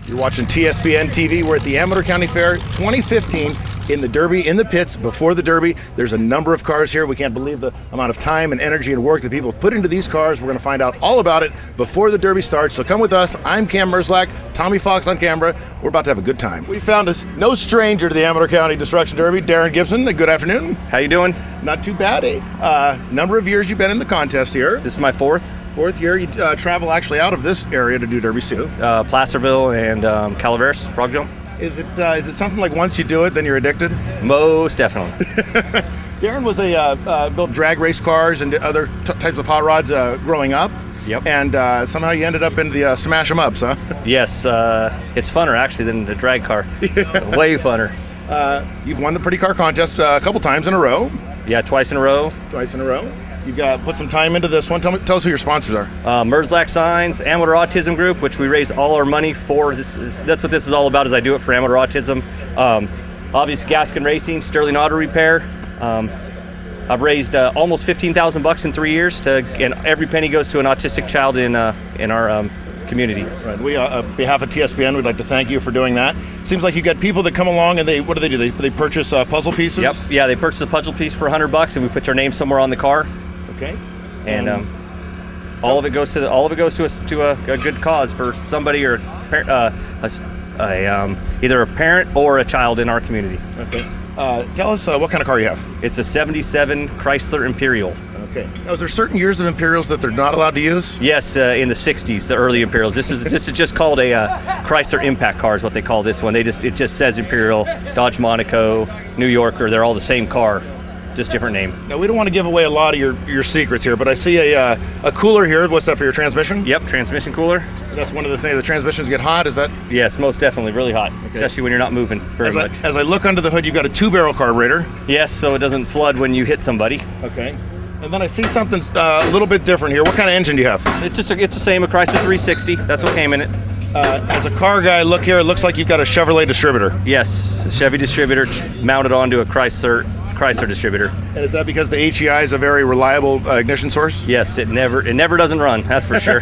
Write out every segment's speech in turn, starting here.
You're watching TSPN TV. We're at the Amador County Fair 2015 in the Derby, in the pits before the Derby. There's a number of cars here. We can't believe the amount of time and energy and work that people have put into these cars. We're going to find out all about it before the Derby starts. So come with us. I'm Kam Merzlak, Tommy Fox on camera. We're about to have a good time. We found us no stranger to the Amador County Destruction Derby, Darren Gibson. Good afternoon. How you doing? Not too bad. Number of years you've been in the contest here. This is my fourth year. You travel actually out of this area to do derbies too. Placerville and Calaveras, frog jump. Is it something like once you do it, then you're addicted? Most definitely. Darren was built drag race cars and other types of hot rods growing up. Yep. And somehow you ended up in the smash 'em ups, huh? Yes, it's funner actually than the drag car. Way funner. You've won the Pretty Car Contest a couple times in a row. Yeah, twice in a row. You've put some time into this one. Tell us who your sponsors are. Merzlak Signs, Amador Autism Group, which we raise all our money for. That's what this is all about. Is I do it for Amador Autism. Obviously, Gaskin Racing, Sterling Auto Repair. I've raised almost $15,000 in 3 years, and every penny goes to an autistic child in our community. Right. We, on behalf of TSPN, would like to thank you for doing that. Seems like you got people that come along and what do? They purchase puzzle pieces? Yep. Yeah, they purchase a puzzle piece for $100 and we put your name somewhere on the car. Okay. And all of it goes to a good cause for somebody or either a parent or a child in our community. Okay. Tell us what kind of car you have. It's a '77 Chrysler Imperial. Okay. Now, is there certain years of Imperials that they're not allowed to use? Yes, in the '60s, the early Imperials. This is just called a Chrysler Impact car is what they call this one. It just says Imperial, Dodge Monaco, New Yorker. They're all the same car, just different name. Now, we don't want to give away a lot of your secrets here, but I see a cooler here. What's that for your transmission? Yep, transmission cooler. That's one of the things. The transmissions get hot. Is that? Yes, most definitely, really hot, especially when you're not moving very much. As I look under the hood, you've got a 2-barrel carburetor. Yes, so it doesn't flood when you hit somebody. Okay. And then I see something a little bit different here. What kind of engine do you have? It's the same, a Chrysler 360. That's what came in it. As a car guy, look here. It looks like you've got a Chevrolet distributor. Yes, a Chevy distributor mounted onto a Chrysler distributor. And is that because the HEI is a very reliable ignition source? Yes, it never doesn't run. That's for sure.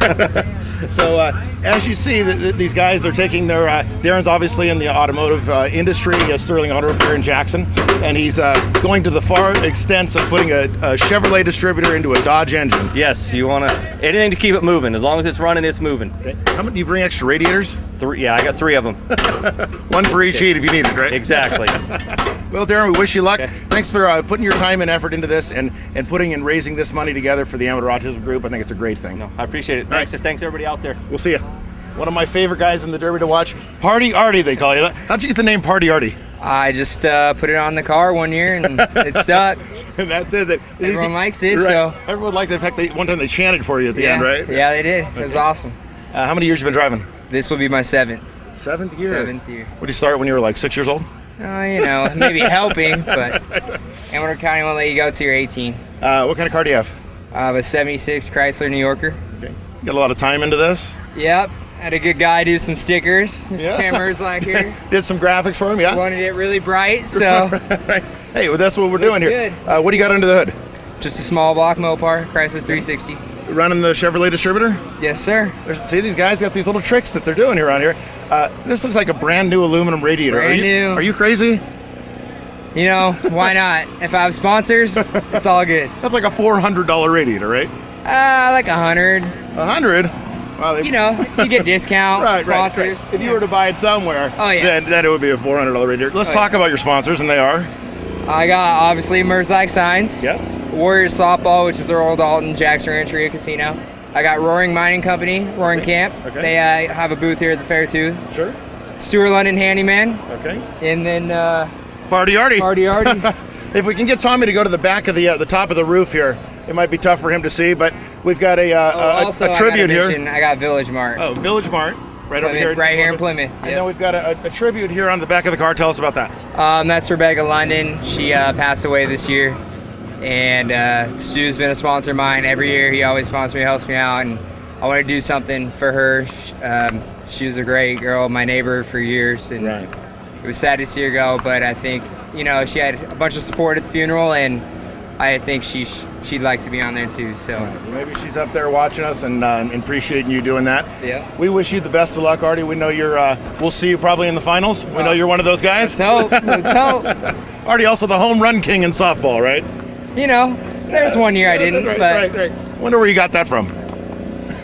So as you see, these guys are taking their Darren's obviously in the automotive industry. He has Sterling Auto Repair in Jackson, and he's going to the far extent of putting a Chevrolet distributor into a Dodge engine. Yes, you want anything to keep it moving. As long as it's running, it's moving. Okay. How many do you bring extra radiators? 3. Yeah, I got 3 of them. One for each heat if you need it, right? Exactly. Well, Darren, we wish you luck. Okay. Thanks for putting your time and effort into this and putting and raising this money together for the Amador Autism Group. I think it's a great thing. No, I appreciate it. Thanks everybody out there. We'll see you. One of my favorite guys in the Derby to watch, Party Arty, they call you. How'd you get the name Party Arty? I just put it on the car one year and it stuck. And that's it. Everyone likes it, right. so. Everyone liked it. In fact, one time they chanted for you at the end, right? Yeah, they did. It was awesome. How many years you been driving? This will be my 7th. 7th year? 7th year. What did you start when you were like 6 years old? Maybe helping, but Amador County won't let you go till you're 18. What kind of car do you have? I have a '76 Chrysler New Yorker. Okay. You got a lot of time into this? Yep. Had a good guy do some stickers. Mr. Kam Merzlak here. Did some graphics for him, yeah? Wanted it really bright, so. Hey, well, that's what we're doing here. Good. What do you got under the hood? Just a small block Mopar, Chrysler 360. Running the Chevrolet distributor? Yes, sir. See, these guys got these little tricks that they're doing around here. This looks like a brand new aluminum radiator. Brand new. Are you crazy? Why not? If I have sponsors, it's all good. That's like a $400 radiator, right? Like 100. 100? Well, you get discount, sponsors. Right. If you were to buy it somewhere, then it would be a $400 radiator. Let's talk about your sponsors, and they are? I got, obviously, Merzlak Signs. Yep. Warriors Softball, which is Earl Dalton, Jackson Rancheria Casino. I got Roaring Mining Company, Roaring Camp. Okay. They have a booth here at the fair, too. Sure. Stuart London Handyman. Okay. And then... Party Arty. Party Arty. If we can get Tommy to go to the back of the top of the roof here, it might be tough for him to see, but we've got a tribute here. I got Village Mart. Oh, Village Mart. Right Plymouth, over here. Right here in Plymouth. And then we've got a tribute here on the back of the car. Tell us about that. That's Rebecca London. She passed away this year. And Stu's been a sponsor of mine. Every year he always sponsors me, helps me out. And I want to do something for her. She was a great girl, my neighbor for years. And it was sad to see her go, but I think, she had a bunch of support at the funeral, and I think she she'd like to be on there too. So Well, maybe she's up there watching us and appreciating you doing that. yeah. We wish you the best of luck, Arty. We know you're. We'll see you probably in the finals. We know you're one of those guys. Let's hope. Let's hope. Arty, also the home run king in softball, right? You know, there's one year I didn't, but right. Wonder where you got that from.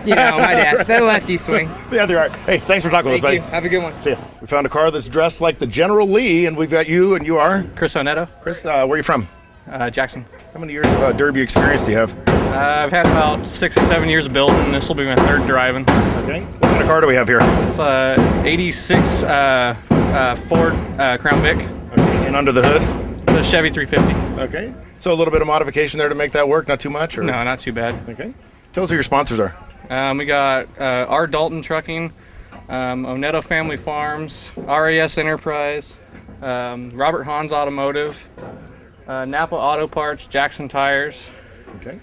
you know, my dad, the lefty swing. Yeah, they are. Hey, thanks for talking with us, Thank buddy. you. Have a good one. See ya. We found a car that's dressed like the General Lee, and we've got you, and you are? Chris Onetto, Chris, where are you from? Jackson. How many years of Derby experience do you have? I've had about 6 or 7 years of building. This will be my 3rd driving. Okay. What kind of car do we have here? It's a 86 Ford Crown Vic. Okay. And under the hood? It's a Chevy 350. Okay. So a little bit of modification there to make that work, not too much? Or? No, not too bad. Okay. Tell us who your sponsors are. We got R. Dalton Trucking, Onetto Family Farms, RAS Enterprise, Robert Hans Automotive, Napa Auto Parts, Jackson Tires. Okay.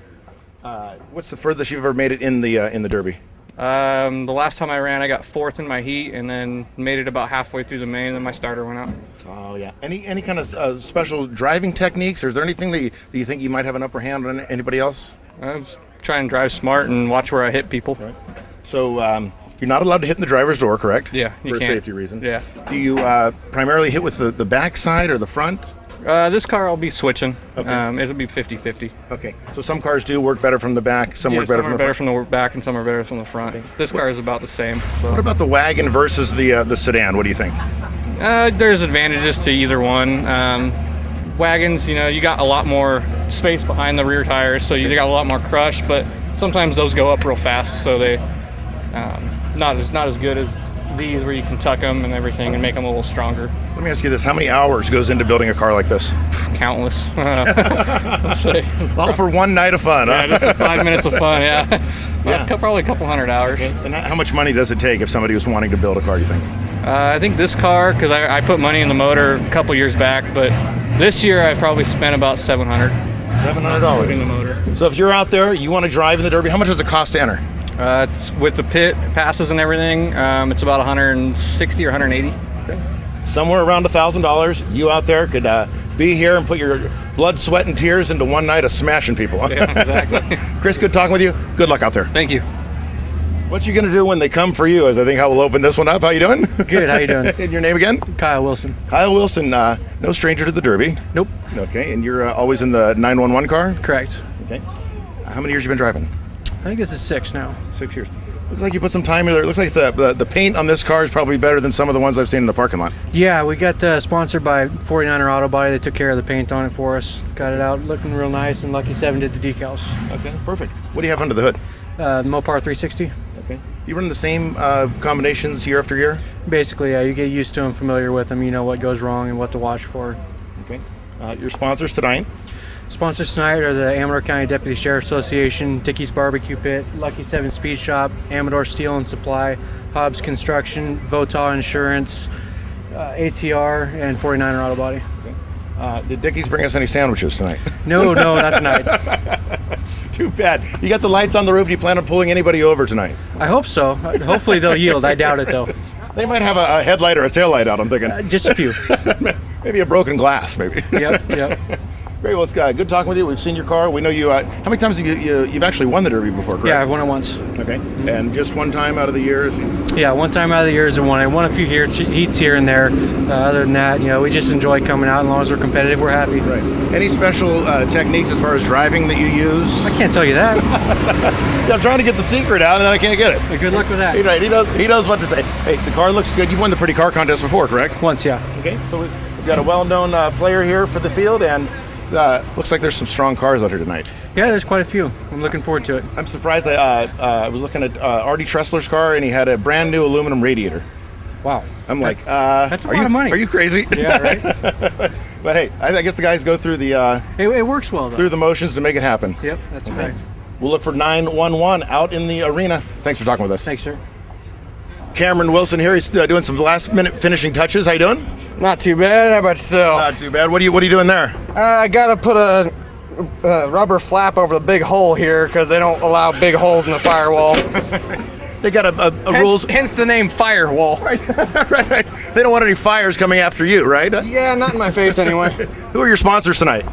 What's the furthest you've ever made it in the Derby? The last time I ran, I got 4th in my heat, and then made it about halfway through the main, and then my starter went out. Oh yeah. Any kind of special driving techniques, or is there anything that you think you might have an upper hand on anybody else? I was trying to drive smart and watch where I hit people. Right. So you're not allowed to hit in the driver's door, correct? Yeah, you for can't. safety reasons. Yeah. Do you primarily hit with the back side or the front? This car I'll be switching. Okay. It'll be 50-50. Okay. So some cars do work better from the back, some work better some from are the better front. from the back, and some are better from the front. This car is about the same. So. What about the wagon versus the sedan? What do you think? There's advantages to either one. Wagons, you know, you got a lot more space behind the rear tires, so you got a lot more crush, but sometimes those go up real fast, so they not as good as these where you can tuck them and everything and make them a little stronger. Let me ask you this: how many hours goes into building a car like this? Countless. Let's say. All for one night of fun. Yeah, Huh? just 5 minutes of fun. Yeah. Yeah. Probably a couple hundred hours. And how much money does it take if somebody was wanting to build a car? You think? I think this car, because I put money in the motor a couple years back, but this year I probably spent about $700. $700 in the motor. So if you're out there, you want to drive in the Derby, how much does it cost to enter? It's with the pit passes and everything. It's about 160 or 180. Okay. Somewhere around $1,000. You out there could be here and put your blood, sweat, and tears into one night of smashing people. Yeah, exactly. Chris, good talking with you. Good luck out there. Thank you. What you gonna do when they come for you? Is I think how we'll open this one up. How you doing? Good. How you doing? And your name again? Kyle Wilson. Kyle Wilson. No stranger to the Derby. Nope. Okay. And you're always in the 911 car. Correct. Okay. How many years you been driving? I think this is 6 now. 6 years. Looks like you put some time in there. It looks like the paint on this car is probably better than some of the ones I've seen in the parking lot. Yeah, we got sponsored by 49er Auto Body. They took care of the paint on it for us. Got it out looking real nice, and Lucky 7 did the decals. Okay, perfect. What do you have under the hood? Mopar 360. Okay. You run the same combinations year after year? Basically, yeah, you get used to them, familiar with them. You know what goes wrong and what to watch for. Okay. Your sponsors tonight? Sponsors tonight are the Amador County Deputy Sheriff Association, Dickey's Barbecue Pit, Lucky 7 Speed Shop, Amador Steel and Supply, Hobbs Construction, Votaw Insurance, ATR, and 49er Auto Body. Okay. Did Dickey's bring us any sandwiches tonight? No, not tonight. Too bad. You got the lights on the roof. Do you plan on pulling anybody over tonight? I hope so. Hopefully they'll yield. I doubt it, though. They might have a headlight or a tail light out, I'm thinking. Just a few. Maybe a broken glass, maybe. Yep. Great. Well, it's good talking with you. We've seen your car. We know you. How many times have you've actually won the Derby before, correct? Yeah, I've won it once. Okay. And just one time out of the years? Yeah, one time out of the years I won. I won a few heats here and there. Other than that, we just enjoy coming out. As long as we're competitive, we're happy. Right. Any special techniques as far as driving that you use? I can't tell you that. See, I'm trying to get the secret out, and then I can't get it. Good luck with that. Right. He knows what to say. Hey, the car looks good. You've won the Pretty Car Contest before, correct? Once, yeah. Okay. So we've got a well-known player here for the field, and looks like there's some strong cars out here tonight. Yeah, there's quite a few. I'm looking forward to it. I'm surprised. I was looking at Arty Trestler's car, and he had a brand new aluminum radiator. Wow. I'm like, that's a lot of money. Are you crazy? Yeah, right. But hey, I guess the guys go through the It works well, though. through the motions to make it happen. Yep, that's right. We'll look for 911 out in the arena. Thanks for talking with us. Thanks, sir. Cameron Wilson here. He's doing some last-minute finishing touches. How you doing? Not too bad. How about yourself? Not too bad. What are you doing there? I gotta put a rubber flap over the big hole here because they don't allow big holes in the firewall. They got a rules. Hence the name Firewall. Right. They don't want any fires coming after you, right? Yeah, not in my face anyway. Who are your sponsors tonight?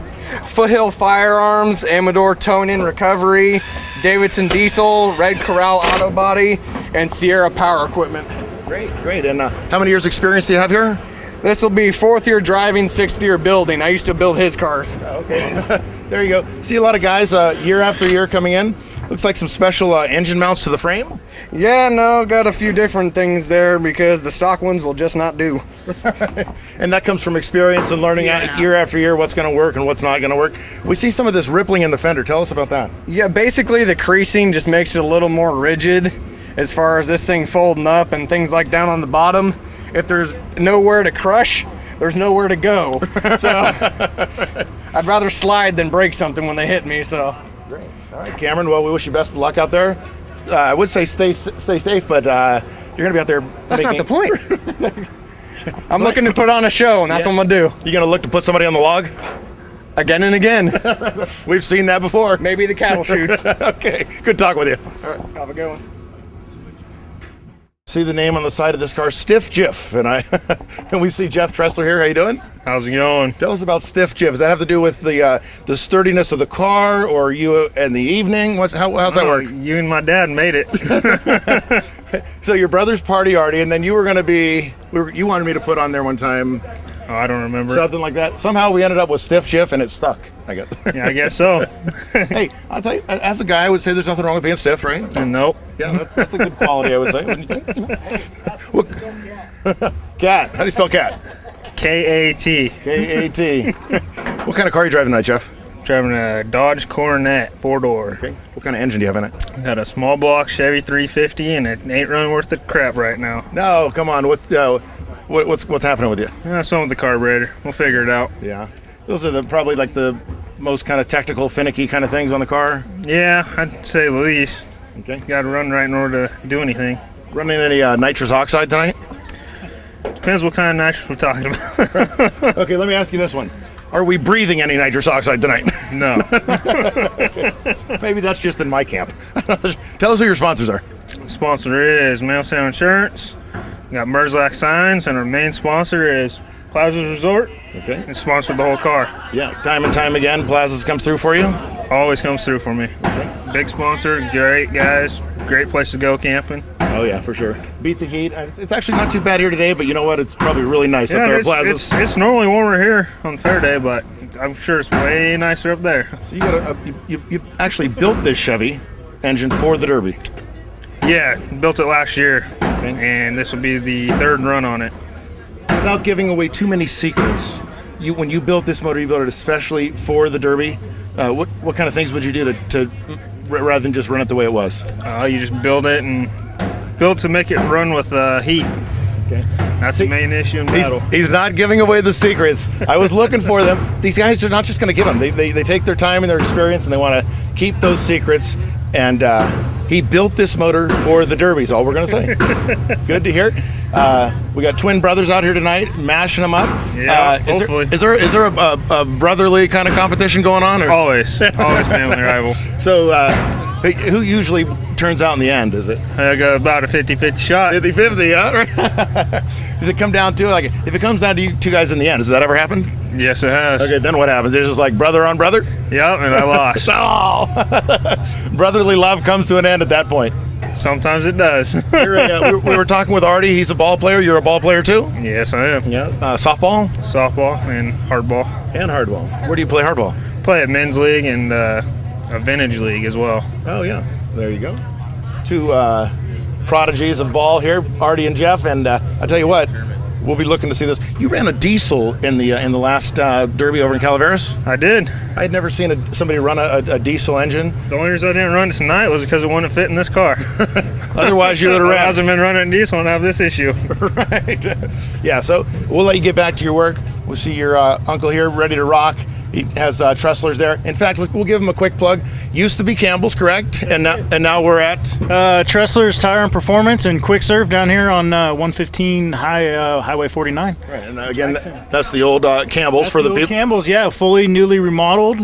Foothill Firearms, Amador Tonin Recovery, Davidson Diesel, Red Corral Auto Body, and Sierra Power Equipment. Great, great. And how many years experience do you have here? This will be 4th year driving, 6th year building. I used to build his cars. Okay. There you go. See a lot of guys year after year coming in. Looks like some special engine mounts to the frame. Yeah, no, got a few different things there because the stock ones will just not do. And that comes from experience and learning year after year what's going to work and what's not going to work. We see some of this rippling in the fender. Tell us about that. Yeah, basically the creasing just makes it a little more rigid as far as this thing folding up and things like down on the bottom. If there's nowhere to crush, there's nowhere to go. So I'd rather slide than break something when they hit me. So great. All right, Cameron. Well, we wish you best of luck out there. I would say stay safe, but you're going to be out there. That's not the point. I'm looking to put on a show, and that's what I'm going to do. You're going to look to put somebody on the log? Again and again. We've seen that before. Maybe the cattle chutes. Okay. Good talk with you. All right. Have a good one. See the name on the side of this car, Stiff Jiff, and we see Jeff Trester here. How you doing? How's it going? Tell us about Stiff Jiff. Does that have to do with the sturdiness of the car, or you in the evening? How's that work? You and my dad made it. So your brother's party, Arty, and then you were going to be. You wanted me to put on there one time. Oh, I don't remember. Something like that. Somehow we ended up with Stiff Jiff, and it stuck. I guess. Yeah, I guess so. Hey, I'll tell you, as a guy, I would say there's nothing wrong with being stiff, right? Nope. Yeah, that's a good quality, I would say. Wouldn't you think? Cat. How do you spell cat? K-A-T. K-A-T. What kind of car are you driving tonight, Jeff? Driving a Dodge Coronet 4-door. Okay. What kind of engine do you have in it? Got a small block Chevy 350, and it ain't running worth the crap right now. No, come on. What's happening with you? Something with the carburetor. We'll figure it out. Yeah. Those are probably like the most kind of technical, finicky kind of things on the car. Yeah, I'd say the least. Okay. Got to run right in order to do anything. Running any nitrous oxide tonight? Depends what kind of nitrous we're talking about. Okay, let me ask you this one. Are we breathing any nitrous oxide tonight? No. Maybe that's just in my camp. Tell us who your sponsors are. Sponsor is Mail Sound Insurance. We got Merzlak Signs, and our main sponsor is Plaza's Resort. Okay. It sponsored the whole car. Yeah, time and time again, Plaza's comes through for you? Always comes through for me. Okay. Big sponsor, great guys, great place to go camping. Oh yeah, for sure. Beat the heat. It's actually not too bad here today, but you know what? It's probably really nice up there at Plaza's. It's normally warmer here on the fair day, but I'm sure it's way nicer up there. So you actually built this Chevy engine for the Derby. Yeah, built it last year, and this will be the 3rd run on it. Without giving away too many secrets, when you built this motor, you built it especially for the Derby. What kind of things would you do to rather than just run it the way it was? You just build it and build to make it run with heat. Okay. That's the main issue in battle. He's not giving away the secrets. I was looking for them. These guys are not just going to give them. They take their time and their experience, and they want to keep those secrets. And he built this motor for the Derby, is all we're going to say. Good to hear. We got twin brothers out here tonight, mashing them up. Yeah, hopefully. Is there a brotherly kind of competition going on? Or? Always family rival. So who usually turns out in the end, is it? I got about a 50-50 shot. 50-50, huh? Does it come down to, like, if it comes down to you two guys in the end, has that ever happened? Yes, it has. Okay, then what happens? It's just like brother on brother? Yep, and I lost. Oh! Brotherly love comes to an end at that point. Sometimes it does. We were talking with Arty. He's a ball player. You're a ball player too? Yes, I am. Yeah. Softball? Softball and hardball. And hardball. Where do you play hardball? Play at men's league and a vintage league as well. Oh, yeah. There you go. Two prodigies of ball here, Arty and Jeff. And I tell you what, we'll be looking to see this. You ran a diesel in the last Derby over in Calaveras? I did. I had never seen somebody run a diesel engine. The only reason I didn't run it tonight was because it wouldn't fit in this car. Otherwise, you would have ran. I hasn't been running diesel and have this issue. Right. Yeah, so we'll let you get back to your work. We'll see your uncle here ready to rock. He has Trestlers there. In fact, we'll give him a quick plug. Used to be Campbell's, correct? And now we're at? Trestler's Tire and Performance and Quick Serve down here on 115 Highway 49. Right, and again, that's the old Campbell's. That's for the old people. Campbell's, yeah, fully newly remodeled.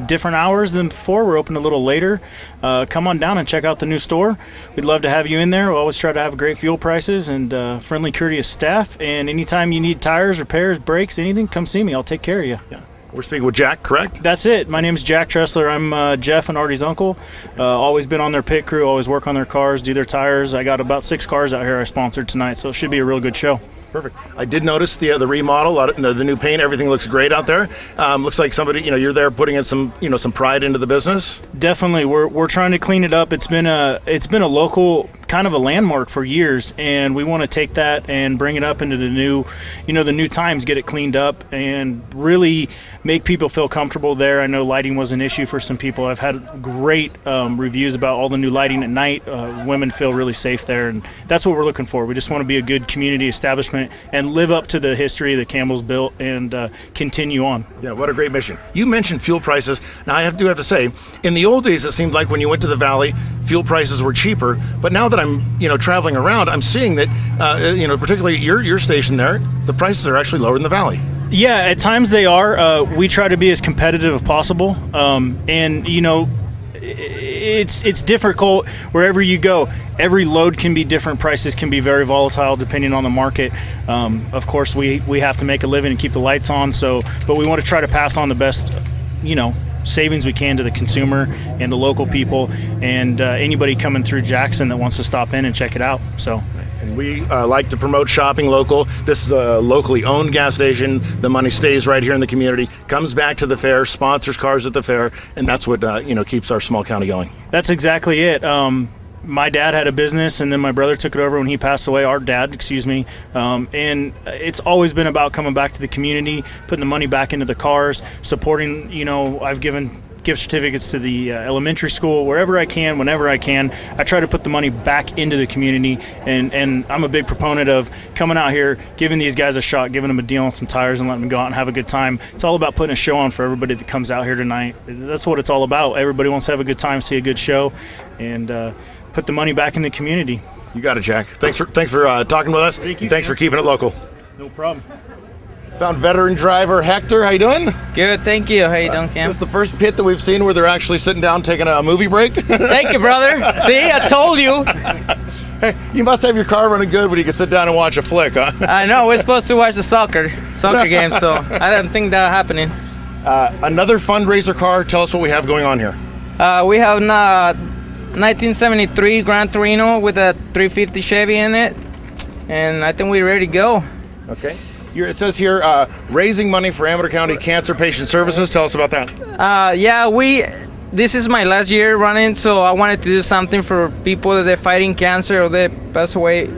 Different hours than before. We're open a little later. Come on down and check out the new store. We'd love to have you in there. We always try to have great fuel prices and friendly, courteous staff. And anytime you need tires, repairs, brakes, anything, come see me. I'll take care of you. Yeah. We're speaking with Jack, correct? That's it. My name is Jack Trester. I'm Jeff and Arty's uncle. Always been on their pit crew, always work on their cars, do their tires. I got about 6 cars out here I sponsored tonight, so it should be a real good show. Perfect. I did notice the remodel, the new paint, everything looks great out there. Looks like somebody, you're there putting in some pride into the business. Definitely, we're trying to clean it up. It's been a local kind of a landmark for years, and we want to take that and bring it up into the new times, get it cleaned up, and really make people feel comfortable there. I know lighting was an issue for some people. I've had great reviews about all the new lighting at night. Women feel really safe there, and that's what we're looking for. We just want to be a good community establishment and live up to the history that Campbell's built and continue on. Yeah, what a great mission. You mentioned fuel prices. Now, I do have to say, in the old days, it seemed like when you went to the valley, fuel prices were cheaper. But now that I'm traveling around, I'm seeing that particularly at your station there, the prices are actually lower in the valley. Yeah, at times they are. We try to be as competitive as possible, and it's difficult wherever you go. Every load can be different. Prices can be very volatile depending on the market. Of course, we have to make a living and keep the lights on. But we want to try to pass on the best, savings we can to the consumer and the local people and anybody coming through Jackson that wants to stop in and check it out. So. And we like to promote shopping local. This is a locally owned gas station. The money stays right here in the community, comes back to the fair, sponsors cars at the fair, and that's what keeps our small county going. That's exactly it. My dad had a business, and then my brother took it over when he passed away. Our dad, excuse me. And it's always been about coming back to the community, putting the money back into the cars, supporting. I've given gift certificates to the elementary school, wherever I can, whenever I can. I try to put the money back into the community, and I'm a big proponent of coming out here, giving these guys a shot, giving them a deal on some tires and letting them go out and have a good time. It's all about putting a show on for everybody that comes out here tonight. That's what it's all about. Everybody wants to have a good time, see a good show, and put the money back in the community. You got it, Jack. Thanks for talking with us. Thank you. Thanks for keeping it local. No problem. Found veteran driver Hector. How you doing? Good, thank you. How you doing, Cam? This is the first pit that we've seen where they're actually sitting down taking a movie break. Thank you, brother. See, I told you. Hey, you must have your car running good when you can sit down and watch a flick, huh? I know. We're supposed to watch the soccer game, so I don't think that's happening. Another fundraiser car. Tell us what we have going on here. We have 1973 Gran Torino with a 350 Chevy in it, and I think we're ready to go. Okay. It says here, raising money for Amador County Cancer Patient Services. Tell us about that. This is my last year running, so I wanted to do something for people that are fighting cancer or they pass away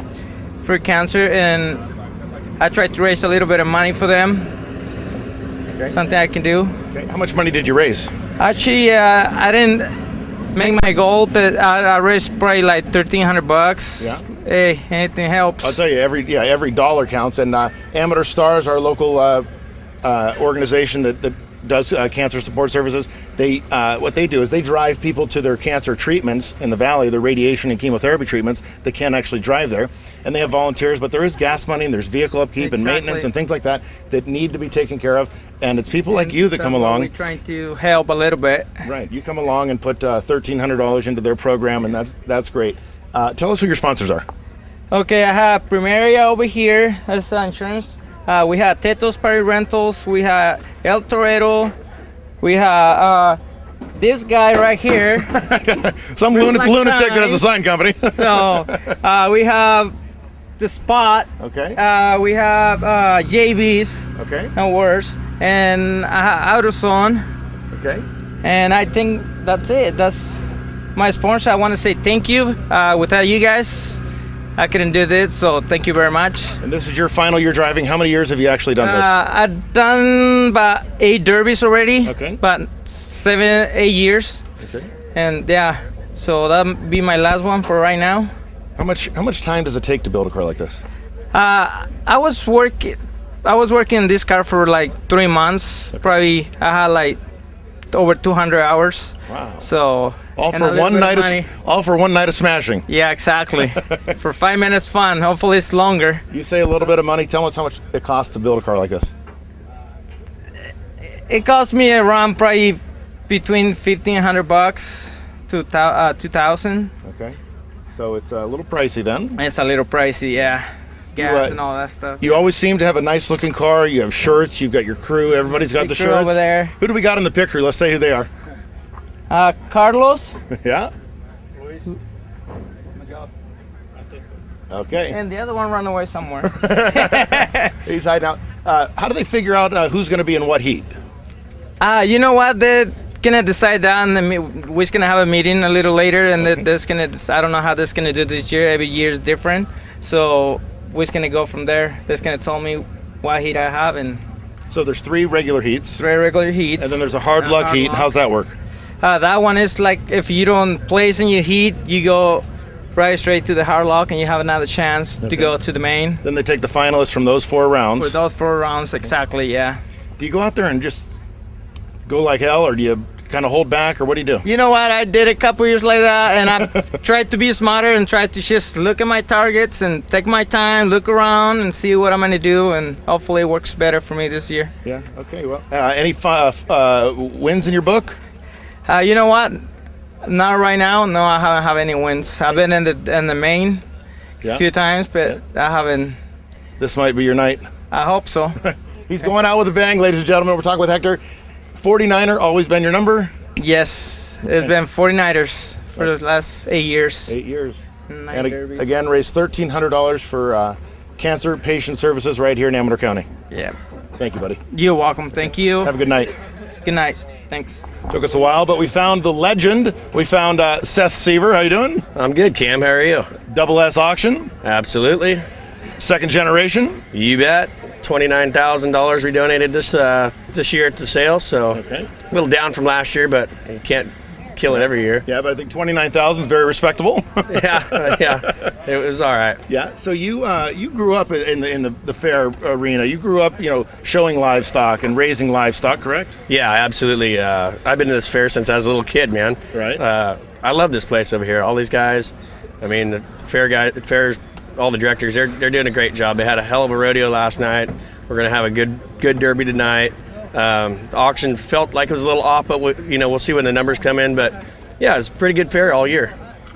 for cancer, and I tried to raise a little bit of money for them. Okay. Something I can do. Okay. How much money did you raise? Actually, I didn't make my goal, but I raised probably like $1,300. Yeah. Hey, anything helps. I'll tell you, every dollar counts. And Amador Stars, our local organization that does cancer support services, what they do is they drive people to their cancer treatments in the valley, their radiation and chemotherapy treatments. They can't actually drive there, and they have volunteers, but there is gas money and there's vehicle upkeep and maintenance and things like that need to be taken care of. And it's people like you that come along. We're trying to help a little bit. Right, you come along and put $1,300 into their program, and that's great. Tell us who your sponsors are. Okay, I have Primaria over here. That's insurance. We have Tetos Party Rentals. We have El Torero. We have this guy right here. Some lunatic that has a sign company. So we have The Spot. Okay. We have JB's. Okay. And worse. And AutoZone. Okay. And I think that's it. That's my sponsor. I want to say thank you. Without you guys, I couldn't do this, so thank you very much. And this is your final year driving. How many years have you actually done this? I've done about 8 derbies already. Okay. About 7-8 years. Okay. And yeah, so that'll be my last one for right now. How much time does it take to build a car like this? I was working in this car for like 3 months. Okay. Probably I had like over 200 hours. Wow. So all for one night of smashing. Yeah, exactly. For 5 minutes fun. Hopefully it's longer. You say a little bit of money. Tell us how much it costs to build a car like this. It cost me around probably between $1,500 to $2,000. Okay. So it's a little pricey then. It's a little pricey, yeah. gas and all that stuff. You always seem to have a nice looking car. You have shirts. You've got your crew. Everybody's got the crew shirts over there. Who do we got in the pit crew? Let's say who they are. Carlos. Yeah. Okay. And the other one ran away somewhere. He's hiding out. How do they figure out who's going to be in what heat? You know what? They're gonna decide that, and we're gonna have a meeting a little later, and that's gonna. I don't know how that's gonna do this year. Every year is different, so we're gonna go from there. They're gonna tell me what heat I have, and so there's 3 regular heats. 3 regular heats. And then there's a hard luck heat. How's that work? That one is like if you don't place in your heat, you go right straight to the hard luck, and you have another chance to go to the main. Then they take the finalists from those 4 rounds. For those 4 rounds, exactly, yeah. Do you go out there and just go like hell, or do you kind of hold back, or what do you do? You know what? I did a couple years like that, and I tried to be smarter and tried to just look at my targets and take my time, look around, and see what I'm going to do, and hopefully it works better for me this year. Yeah. Okay. Well, any wins in your book? You know what? Not right now. No, I haven't had any wins. I've been in the main a few times, but I haven't. This might be your night. I hope so. He's going out with a bang, ladies and gentlemen. We're talking with Hector. 49er, always been your number? Yes, it's been 49ers for the last 8 years. 8 years. And again, raised $1,300 for cancer patient services right here in Amador County. Yeah. Thank you, buddy. You're welcome. Thank you. Have a good night. Good night. Thanks. Took us a while, but we found the legend. We found Seth Seaver. How you doing? I'm good, Cam. How are you? Double S auction. Absolutely. Second generation. You bet. $29,000 we donated this year at the sale, so a little down from last year, but you can't kill it every year. Yeah, but I think $29,000 is very respectable. yeah, it was all right. Yeah. So you grew up in the fair arena. You grew up, showing livestock and raising livestock, correct? Yeah, absolutely. I've been to this fair since I was a little kid, man. Right. I love this place over here. All these guys. I mean, the fairs. All the directors, they're doing a great job. They had a hell of a rodeo last night. We're going to have a good derby tonight. The auction felt like it was a little off, but we'll see when the numbers come in. But yeah, it's a pretty good fair all year.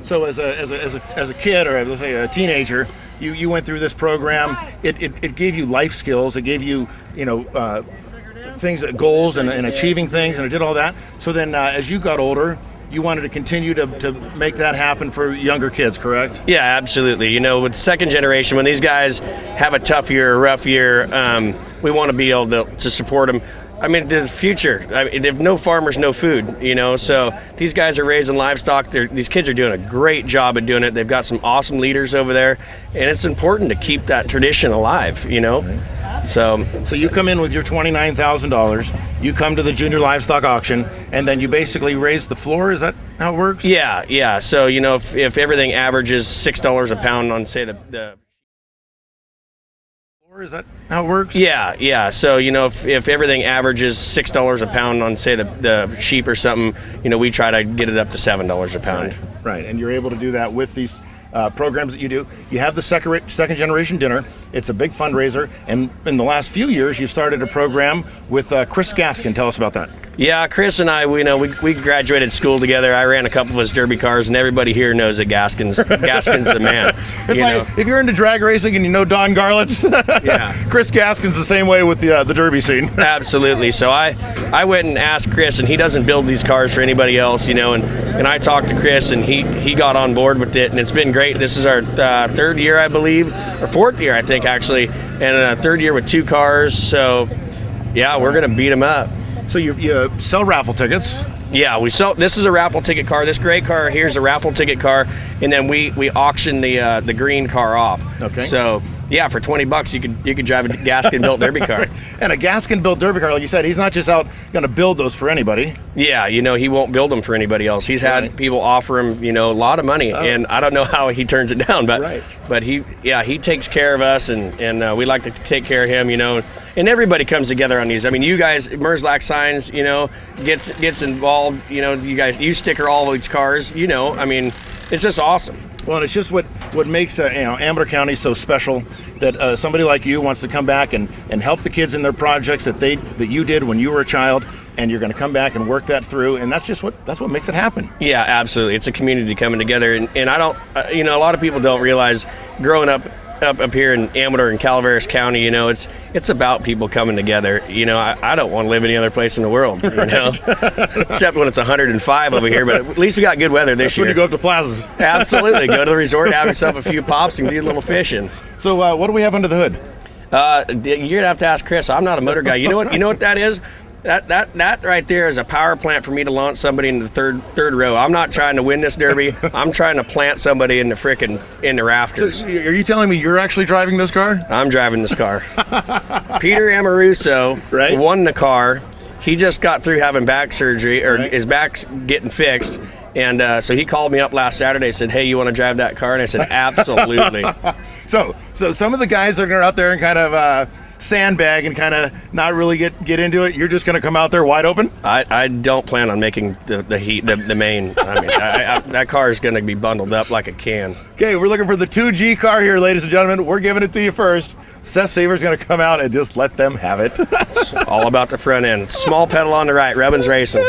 So as a kid, or let's say a teenager, you went through this program. It gave you life skills. It gave you things, goals, and achieving things, and it did all that. So then as you got older, you wanted to continue to make that happen for younger kids, correct? Yeah, absolutely. With second generation, when these guys have a tough year, a rough year, we want to be able to support them. I mean, the future. If no farmers, no food, So these guys are raising livestock. These kids are doing a great job at doing it. They've got some awesome leaders over there, and it's important to keep that tradition alive, So you come in with your $29,000. You come to the junior livestock auction, and then you basically raise the floor. Is that how it works? Yeah. So if everything averages $6 a pound on, say, the is that how it works? Yeah. So if everything averages $6 a pound on, say, the sheep or something, we try to get it up to $7 a pound. Right. And you're able to do that with these programs that you do. You have the second generation dinner. It's a big fundraiser, and in the last few years you've started a program with Chris Gaskin. Tell us about that. Yeah, Chris and I, we graduated school together. I ran a couple of his derby cars, and everybody here knows that Gaskin's the man. If you're into drag racing and you know Don Garlitz, yeah, Chris Gaskin's the same way with the derby scene. Absolutely. So I went and asked Chris, and he doesn't build these cars for anybody else, and I talked to Chris, and he got on board with it, and it's been great. This is our third year, I believe, or fourth year, I think, actually, and a third year with 2 cars. So yeah, we're gonna beat them up. So you sell raffle tickets? Yeah, we sell. This is a raffle ticket car. This gray car here is a raffle ticket car, and then we auction the green car off. Okay. So yeah, for $20 you could drive a Gaskin built derby car. And a Gaskin built derby car, like you said, he's not just out going to build those for anybody. Yeah, he won't build them for anybody else. He's had people offer him a lot of money, and I don't know how he turns it down, but he takes care of us, and we like to take care of him, And everybody comes together on these. I mean, you guys, Merzlak Signs, gets involved. You sticker all of these cars. I mean, it's just awesome. Well, and it's just what makes Amador County so special, that somebody like you wants to come back and help the kids in their projects that you did when you were a child, and you're going to come back and work that through, and that's what makes it happen. Yeah, absolutely. It's a community coming together, and I don't, a lot of people don't realize growing up up here in Amador and Calaveras County, you know, it's about people coming together. You know, I don't want to live any other place in the world, you know, except when it's 105 over here. But at least we got good weather this year. When you go up to plazas. Absolutely, go to the resort, have yourself a few pops, and do a little fishing. So what do we have under the hood? You're gonna have to ask Chris. I'm not a motor guy. You know what? You know what that is? That right there is a power plant for me to launch somebody in the third row. I'm not trying to win this derby. I'm trying to plant somebody in the rafters. So, are you telling me you're actually driving this car? I'm driving this car. Peter Amoruso won the car. He just got through having back surgery, or his back's getting fixed. And so he called me up last Saturday and said, hey, you want to drive that car? And I said, absolutely. So some of the guys that are out there and kind of sandbag and kind of not really get into it, you're just going to come out there wide open? I don't plan on making the main. I mean, that car is going to be bundled up like a can. Okay, we're looking for the 2G car here, ladies and gentlemen. We're giving it to you first. Seth Seaver's going to come out and just let them have it. It's all about the front end. Small pedal on the right. Rubbin's Racing.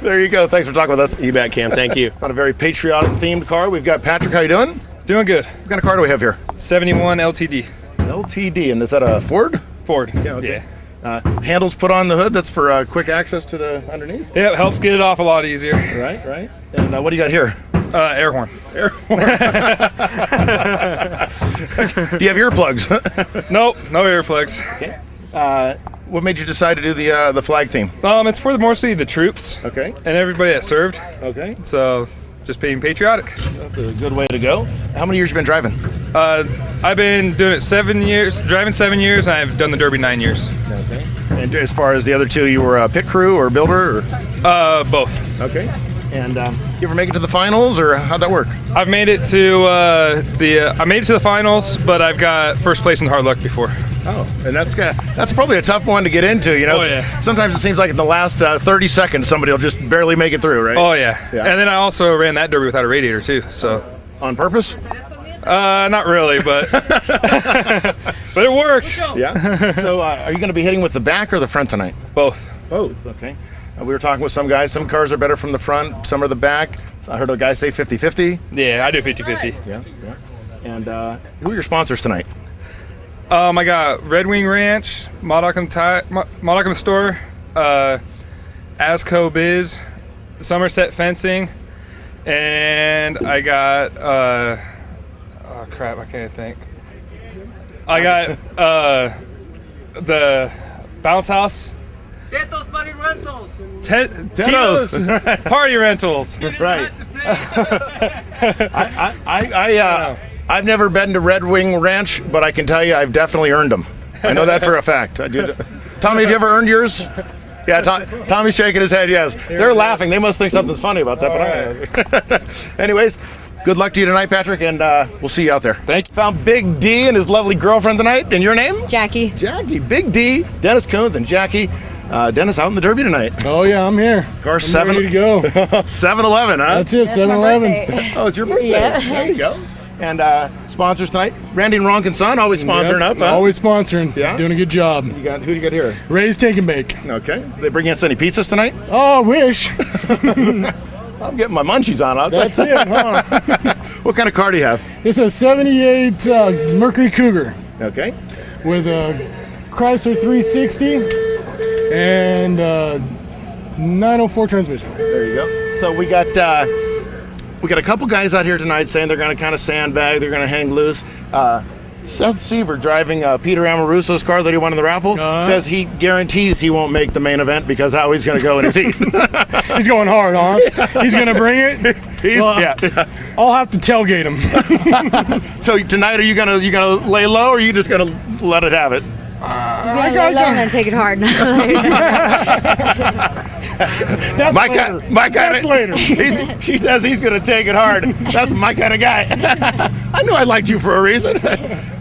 There you go. Thanks for talking with us. You bet, Cam. Thank you. On a very patriotic themed car, we've got Patrick. How you doing? Doing good. What kind of car do we have here? 71 LTD. LTD, and is that a Ford? Ford. Yeah. Okay. Handles put on the hood. That's for quick access to the underneath. Yeah, it helps get it off a lot easier. Right. And what do you got here? Air horn. Air horn. Do you have earplugs? Nope, no earplugs. Okay. What made you decide to do the flag theme? It's for mostly the troops. Okay. And everybody that served. Okay. So just being patriotic. That's a good way to go. How many years you been driving? I've been doing it 7 years, driving 7 years, and I've done the Derby 9 years. Okay. And as far as the other two, you were a pit crew or builder? Or? Both. Okay. And you ever make it to the finals, or how'd that work? I've made it to I made it to the finals, but I've got first place in hard luck before. Oh, and that's probably a tough one to get into, you know. Oh, yeah. Sometimes it seems like in the last 30 seconds somebody will just barely make it through, right? Oh yeah. And then I also ran that derby without a radiator too. So on purpose? Not really, but but it works. Yeah. So are you going to be hitting with the back or the front tonight? Both. Both. Okay. We were talking with some guys. Some cars are better from the front, some are the back. So I heard a guy say 50-50. Yeah, I do 50-50. Yeah. And who are your sponsors tonight? I got Red Wing Ranch, Modocum Store, Asco Biz, Somerset Fencing, and I got oh crap, I can't think. I got the Bounce House. Teto's Party Rentals. Tito's Party Rentals. Right. I've never been to Red Wing Ranch, but I can tell you I've definitely earned them. I know that for a fact. I do. Tommy, have you ever earned yours? Yeah, Tommy's shaking his head, yes. They're laughing. They must think something's funny about that. But anyways, good luck to you tonight, Patrick, and we'll see you out there. Thank you. Found Big D and his lovely girlfriend tonight. And your name? Jackie. Jackie. Big D, Dennis Coons, and Jackie. Dennis out in the Derby tonight. Oh yeah, I'm here. Car I'm ready to go. 7-Eleven, huh? That's it, 7-Eleven. Oh, it's your birthday. Yeah. There you go. And sponsors tonight, Randy and Ronk and Son, always sponsoring up. Huh? Always sponsoring. Yeah. Doing a good job. Who do you got here? Ray's Take and Bake. Okay. They bring us any pizzas tonight? Oh, I wish. I'm getting my munchies on. That's it, huh? What kind of car do you have? It's a 78 Mercury Cougar. Okay. With a Chrysler 360 and 904 transmission. There you go. So we got a couple guys out here tonight saying they're going to kind of sandbag, they're going to hang loose. Seth Seaver, driving Peter Amoruso's car that he won in the raffle, says he guarantees he won't make the main event because how he's going to go in his heat. He's going hard, huh? He's going to bring it? I'll have to tailgate him. So tonight, are you gonna lay low, or are you just going to let it have it? You're gonna lay low and then take it hard. That's my kind of later. She says he's going to take it hard. That's my kind of guy. I knew I liked you for a reason.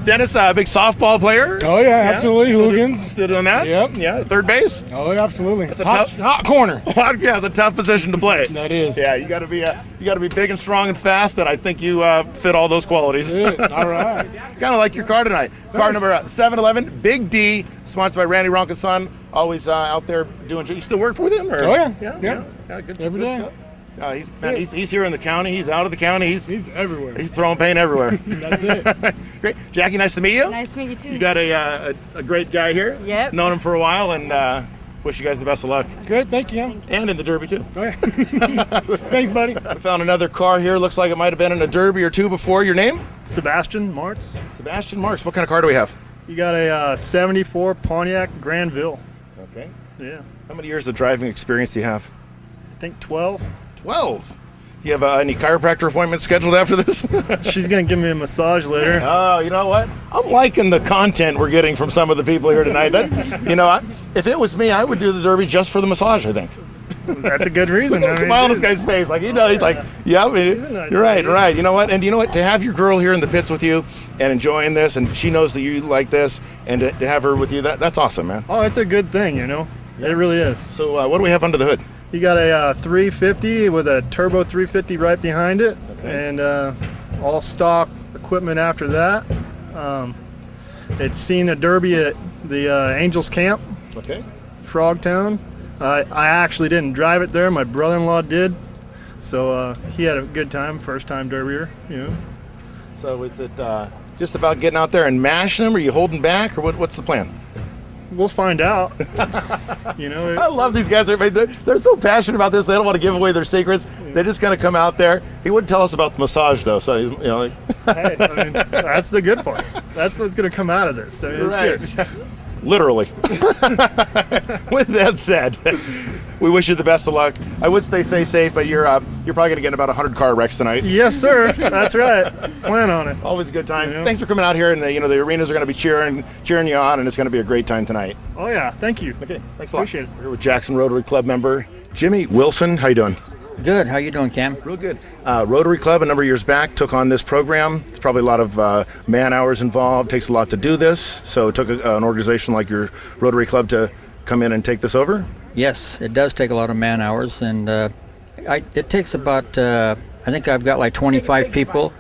Dennis, a big softball player. Oh yeah, absolutely. Hooligans. Still doing that? Yep. Yeah, third base. Oh, yeah, absolutely. That's a hot corner. Yeah, it's a tough position to play. That is. Yeah, you got to be big and strong and fast, and I think you fit all those qualities. All right. Kind of like your car tonight. Car number 7-Eleven, Big D, sponsored by Randy Ronk and Son. Always out there doing. You still work with him? Or? Oh yeah. Yeah. Good. Every day. He's here in the county. He's out of the county. He's everywhere. He's throwing paint everywhere. That's it. Great. Jackie, nice to meet you. Nice to meet you too. You got a great guy here. Yep. Known him for a while, and wish you guys the best of luck. Good, thank you. And in the Derby, too. Oh, yeah. Thanks, buddy. I found another car here. Looks like it might have been in a Derby or two before. Your name? Sebastian Martz. Sebastian Marks. What kind of car do we have? You got a 74 Pontiac Granville. Okay. Yeah. How many years of driving experience do you have? I think 12. 12. Do you have any chiropractor appointments scheduled after this? She's going to give me a massage later. Oh, you know what? I'm liking the content we're getting from some of the people here tonight. If it was me, I would do the Derby just for the massage, I think. That's a good reason. Look at the smile on this guy's face. Like, he's like, yeah, you're right. You know what? And you know what? To have your girl here in the pits with you and enjoying this, and she knows that you like this, and to have her with you, that's awesome, man. Oh, it's a good thing, you know. Yeah. It really is. So what do we have under the hood? You got a 350 with a turbo 350 right behind it, and all stock equipment after that. It's seen a Derby at the Angels Camp, Frogtown. I actually didn't drive it there. My brother-in-law did, so he had a good time, first-time Derbyer, you know. So is it just about getting out there and mashing them? Are you holding back, or what's the plan? We'll find out. You know, I love these guys. They're so passionate about this. They don't want to give away their secrets. They're just going to come out there. He wouldn't tell us about the massage, though. So hey, I mean, that's the good part. That's what's going to come out of this. So right. Literally. With that said, we wish you the best of luck. I would stay safe, but you're probably going to get about 100 car wrecks tonight. Yes, sir. That's right. Plan on it. Always a good time. You know? Thanks for coming out here, and the arenas are going to be cheering you on, and it's going to be a great time tonight. Oh yeah, thank you. Okay, thanks a lot. Appreciate it. We're here with Jackson Rotary Club member Jimmy Wilson. How you doing? Good. How you doing, Cam? Real good. Rotary Club a number of years back took on this program. There's probably a lot of man hours involved. Takes a lot to do this. So it took an organization like your Rotary Club to come in and take this over? Yes, it does take a lot of man hours, and it takes about, I think I've got like 25 people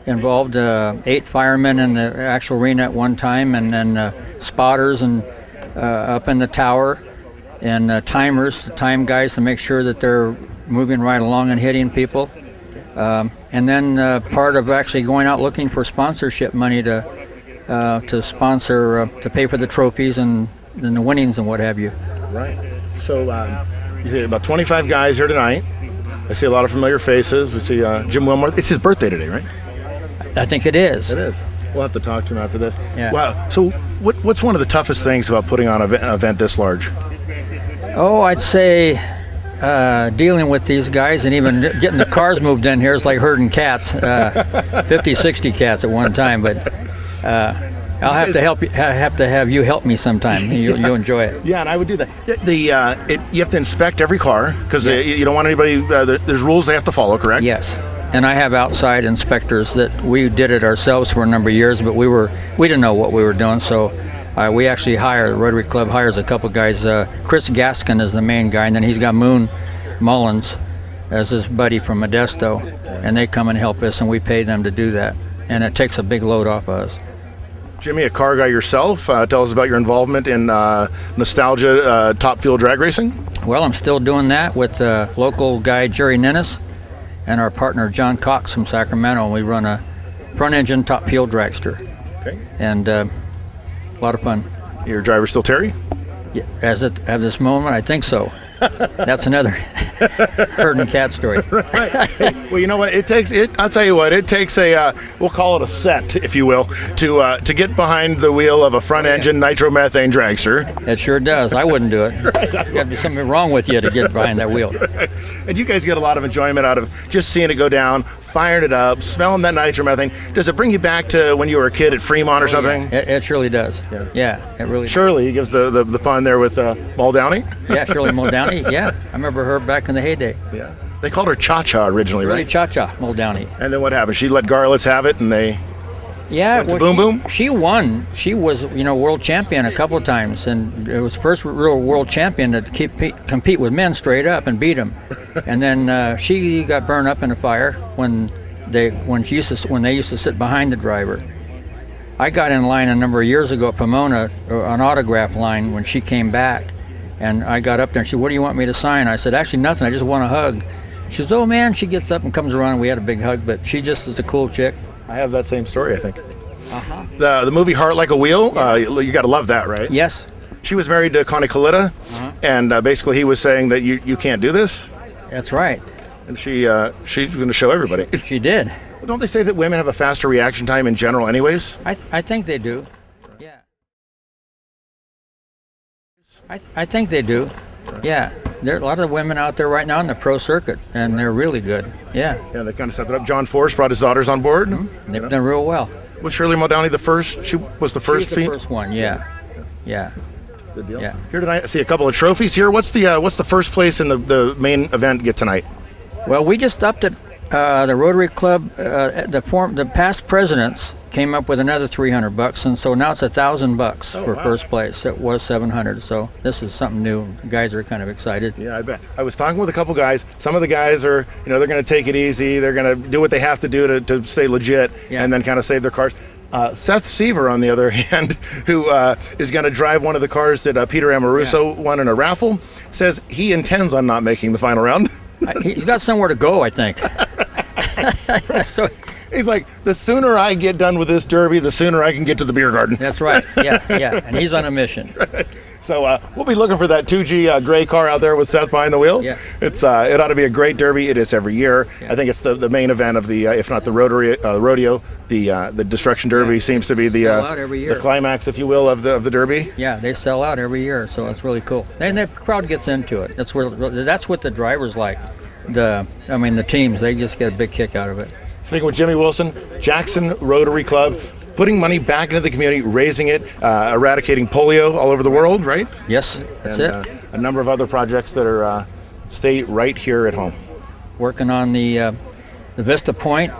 involved, 8 firemen in the actual arena at one time, and then spotters and up in the tower, and timers, the time guys to make sure that they're moving right along and hitting people. And then part of actually going out looking for sponsorship money to sponsor, to pay for the trophies and the winnings and what have you. Right. So you see about 25 guys here tonight. I see a lot of familiar faces. We see Jim Wilmore. It's his birthday today, right? I think it is. It is. We'll have to talk to him after this. Yeah. Wow. So what's one of the toughest things about putting on an event this large? Oh, I'd say dealing with these guys and even getting the cars moved in here is like herding cats, 50, 60 cats at one time. But I'll have to help you. Have to have you help me sometime. You'll enjoy it. Yeah, and I would do that. You have to inspect every car because you don't want anybody. There's rules they have to follow, correct? Yes. And I have outside inspectors that we did it ourselves for a number of years, but we didn't know what we were doing, so we actually the Rotary Club hires a couple guys. Chris Gaskin is the main guy, and then he's got Moon Mullins as his buddy from Modesto, and they come and help us, and we pay them to do that, and it takes a big load off of us. Jimmy, a car guy yourself, tell us about your involvement in Nostalgia Top Fuel Drag Racing. Well, I'm still doing that with local guy Jerry Ninnis and our partner John Cox from Sacramento, and we run a front-engine top fuel dragster. Okay. And a lot of fun. Your driver still Terry? Yeah, at this moment, I think so. That's another herding cat story. Right. Well, you know what? I'll tell you what. It takes we'll call it a set, if you will, to get behind the wheel of a front-engine nitromethane dragster. It sure does. I wouldn't do it. Right. There's got to be something wrong with you to get behind that wheel. Right. And you guys get a lot of enjoyment out of just seeing it go down, firing it up, smelling that nitromethane. Does it bring you back to when you were a kid at Fremont or something? Yeah. It surely does. Yeah, it really does. Shirley gives the pun there with Muldowney. Yeah, Shirley Muldowney. Yeah, I remember her back in the heyday. Yeah. They called her Cha-Cha originally, right? Really Cha-Cha Muldowney. And then what happened? She let Garlits have it, and they went to Boom Boom? She won. She was, world champion a couple of times, and it was the first real world champion to compete with men straight up and beat them. And then she got burned up in a fire when they used to sit behind the driver. I got in line a number of years ago at Pomona, an autograph line, when she came back. And I got up there and she said, "What do you want me to sign?" I said, "Actually, nothing. I just want a hug." She says, "Oh man," she gets up and comes around. We had a big hug, but she just is a cool chick. I have that same story, I think. The movie Heart Like a Wheel, you got to love that, right? Yes. She was married to Connie Coletta, and basically he was saying that you can't do this. That's right. And she's going to show everybody. She did. Well, don't they say that women have a faster reaction time in general anyways? I think they do. Yeah. I think they do. Yeah. There are a lot of women out there right now in the pro circuit, and they're really good. Yeah. Yeah, they kind of set it up. John Forrest brought his daughters on board. They've done real well. Was Shirley Muldowney the first? She was the first. She was the first one. Yeah. Yeah. Good deal. Yeah. Here tonight, I see a couple of trophies here. What's the first place in the main event get tonight? Well, we just upped it. The Rotary Club, the past presidents came up with another $300, and so now it's $1,000 for first place. It was $700, so this is something new. Guys are kind of excited. Yeah, I bet. I was talking with a couple guys. Some of the guys are, they're going to take it easy. They're going to do what they have to do to stay legit, and then kind of save their cars. Seth Seaver, on the other hand, who is going to drive one of the cars that Peter Amoruso won in a raffle, says he intends on not making the final round. He's got somewhere to go, I think. So he's like, the sooner I get done with this derby, the sooner I can get to the beer garden. That's right. Yeah. And he's on a mission. Right. So we'll be looking for that 2G gray car out there with Seth behind the wheel. Yeah. It ought to be a great derby. It is every year. Yeah. I think it's the main event of the, if not the Rotary rodeo, the Destruction Derby seems to be the climax, if you will, of the derby. Yeah, they sell out every year, so it's really cool. And the crowd gets into it. That's what the drivers like. The teams, they just get a big kick out of it. Speaking with Jimmy Wilson, Jackson Rotary Club, putting money back into the community, raising it, eradicating polio all over the world, right? Yes, that's it. A number of other projects that are stay right here at home. Working on the Vista Point,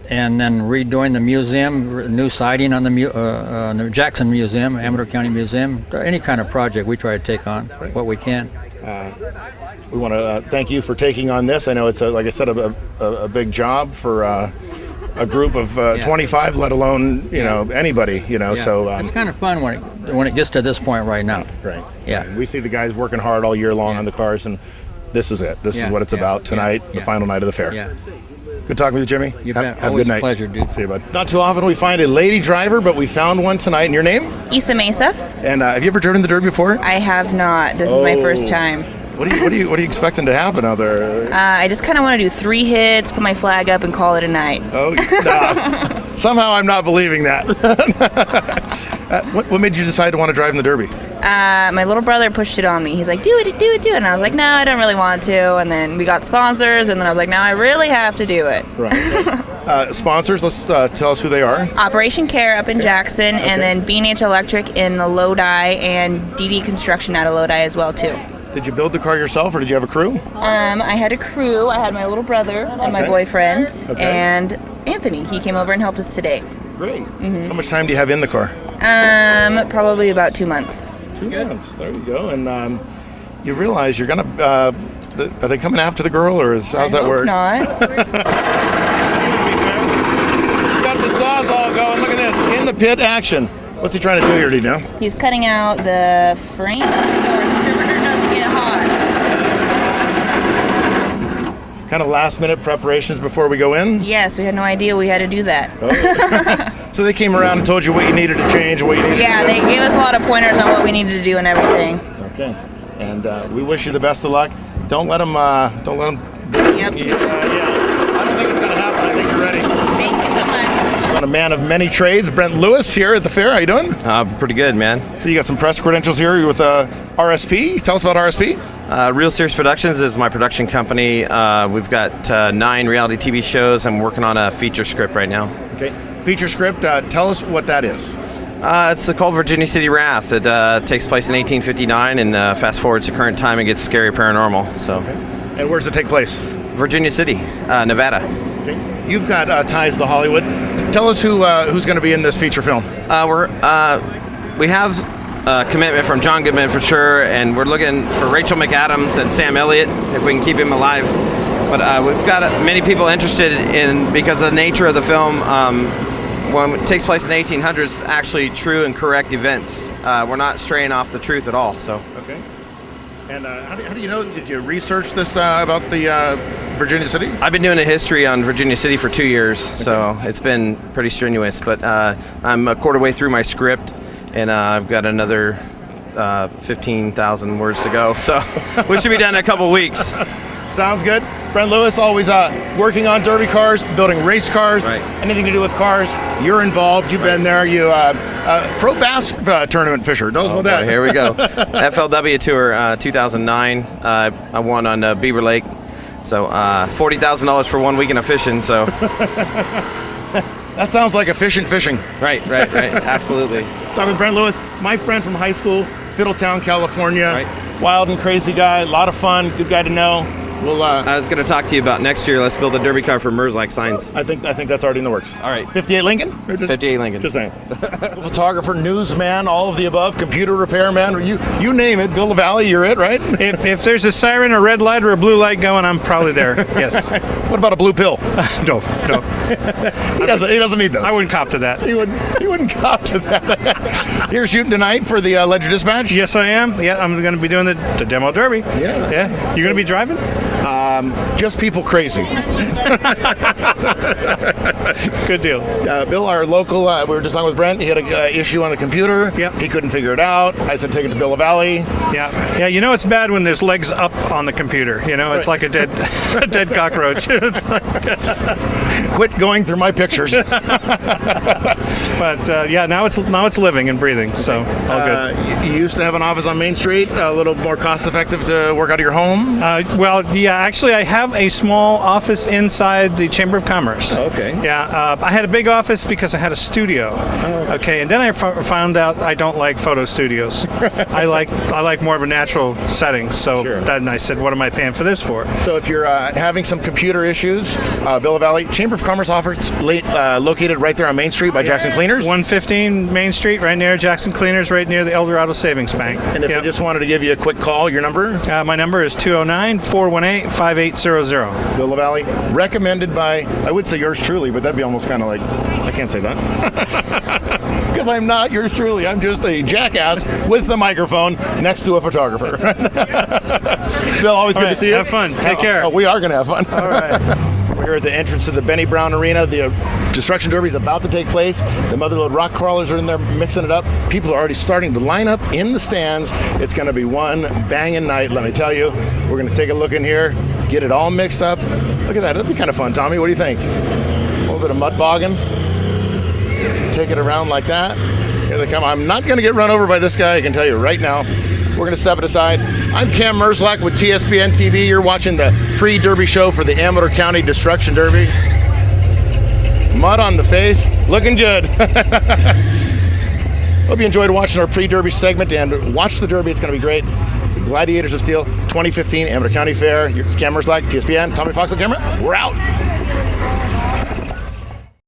and then redoing the museum, new siding on the Jackson Museum, Amador County Museum. Any kind of project we try to take on, what we can. We want to thank you for taking on this. I know it's, like I said, a big job for a group of 25, let alone anybody. So it's kind of fun when it gets to this point right now. Right. Yeah. And we see the guys working hard all year long on the cars, and this is it. This is what it's about tonight, the final night of the fair. Yeah. Good talking with you, Jimmy. You bet. Have a good night. Pleasure, dude. See you, bud. Not too often we find a lady driver, but we found one tonight. And your name? Issa Mesa. And have you ever driven the Derby before? I have not. This is my first time. What are you expecting to happen out there? I just kind of want to do 3 hits, put my flag up, and call it a night. Oh, nah. Somehow I'm not believing that. What made you decide to want to drive in the Derby? My little brother pushed it on me. He's like, do it. And I was like, no, I don't really want to. And then we got sponsors, and then I was like, now I really have to do it. Right. Sponsors, let's tell us who they are. Operation Care up in Jackson, and then B&H Electric in the Lodi, and DD Construction out of Lodi as well, too. Did you build the car yourself, or did you have a crew? I had a crew. I had my little brother and my boyfriend, and Anthony. He came over and helped us today. Great. How much time do you have in the car? Probably about 2 months. 2 months. There you go. And you realize you're gonna. Are they coming after the girl, or how's that work? Not. You got the sawzall going. Look at this. In the pit action. What's he trying to do here? Do you know? He's cutting out the frame. Kind of last-minute preparations before we go in? Yes, we had no idea we had to do that. Oh. So they came around and told you what you needed to change, what you needed to do? Yeah, they gave us a lot of pointers on what we needed to do and everything. Okay. And we wish you the best of luck. Don't let them. Yep. I don't think it's going to happen. I think you're ready. Thank you so much. A man of many trades, Brent Lewis here at the fair. How you doing? Pretty good, man. So you got some press credentials here. You're with RSP. Tell us about RSP. Real Serious Productions is my production company. We've got 9 reality TV shows. I'm working on a feature script right now. Okay. Feature script. Tell us what that is. It's called Virginia City Wrath. It takes place in 1859, and fast forward to current time, it gets scary paranormal. So. Okay. And where does it take place? Virginia City, Nevada. Okay. You've got ties to Hollywood. Tell us who's going to be in this feature film. We have commitment from John Goodman for sure, and we're looking for Rachel McAdams and Sam Elliott if we can keep him alive. But we've got many people interested in, because of the nature of the film. When it takes place in the 1800s, actually true and correct events. We're not straying off the truth at all. So. Okay. And how do you know? Did you research this about the Virginia City? I've been doing a history on Virginia City for 2 years, so it's been pretty strenuous. But I'm a quarter way through my script, and I've got another 15,000 words to go. So we should be done in a couple weeks. Sounds good. Brent Lewis, always working on derby cars, building race cars, anything to do with cars. You're involved. You've been there. You pro bass tournament fisher. Tell us about that. Here we go. FLW Tour 2009. I won on Beaver Lake. So $40,000 for 1 weekend of fishing. So that sounds like efficient fishing. Right. Absolutely. Talking with Brent Lewis, my friend from high school, Fiddletown, California. Wild and crazy guy. A lot of fun. Good guy to know. Well, I was going to talk to you about next year. Let's build a derby car for Merzlak signs. I think that's already in the works. All right. 58 Lincoln? 58 Lincoln. Just saying. Photographer, newsman, all of the above, computer repairman, you name it. Bill LaValle, you're it, right? If there's a siren, a red light, or a blue light going, I'm probably there. Yes. What about a blue pill? No. He doesn't need those. I wouldn't cop to that. He wouldn't cop to that. You're shooting tonight for the Ledger Dispatch? Yes, I am. Yeah, I'm going to be doing the demo derby. Yeah. You going to be driving? Just people crazy. Good deal. Bill, our local, we were just talking with Brent. He had an issue on the computer. Yep. He couldn't figure it out. I said, take it to Bill LaValle. Yeah. You know it's bad when there's legs up on the computer. You know, it's like a dead cockroach. Quit going through my pictures. But now it's living and breathing. So all good. You used to have an office on Main Street, a little more cost effective to work out of your home. Well, yeah. Actually, I have a small office inside the Chamber of Commerce. Okay. Yeah. I had a big office because I had a studio. Okay. And then I found out I don't like photo studios. I like more of a natural setting. So then I said, what am I paying for this for? So if you're having some computer issues, Bill LaValle, Chamber of Commerce office located right there on Main Street by Jackson Cleaners. 115 Main Street, right near Jackson Cleaners, right near the Eldorado Savings Bank. And if you just wanted to give you a quick call, your number? My number is 209-418-5800. Bill LaValle, recommended by, I would say yours truly, but that'd be almost kind of like, I can't say that. Because I'm not yours truly. I'm just a jackass with the microphone next to a photographer. Bill, always good to see you. Have fun. Take care. We are going to have fun. All right. We're here at the entrance to the Benny Brown Arena. The Destruction Derby is about to take place. The Motherlode rock crawlers are in there mixing it up. People are already starting to line up in the stands. It's going to be one banging night, let me tell you. We're going to take a look in here, get it all mixed up. Look at that. That'd be kind of fun, Tommy. What do you think? A little bit of mud bogging. Take it around like that. Here they come. I'm not going to get run over by this guy, I can tell you right now. We're going to step it aside. I'm Kam Merzlak with TSPN TV. You're watching the pre-derby show for the Amador County Destruction Derby. Mud on the face. Looking good. Hope you enjoyed watching our pre-derby segment, and watch the derby. It's going to be great. The Gladiators of Steel 2015 Amador County Fair. Here's Kam Merzlak, TSPN. Tommy Fox on camera. We're out.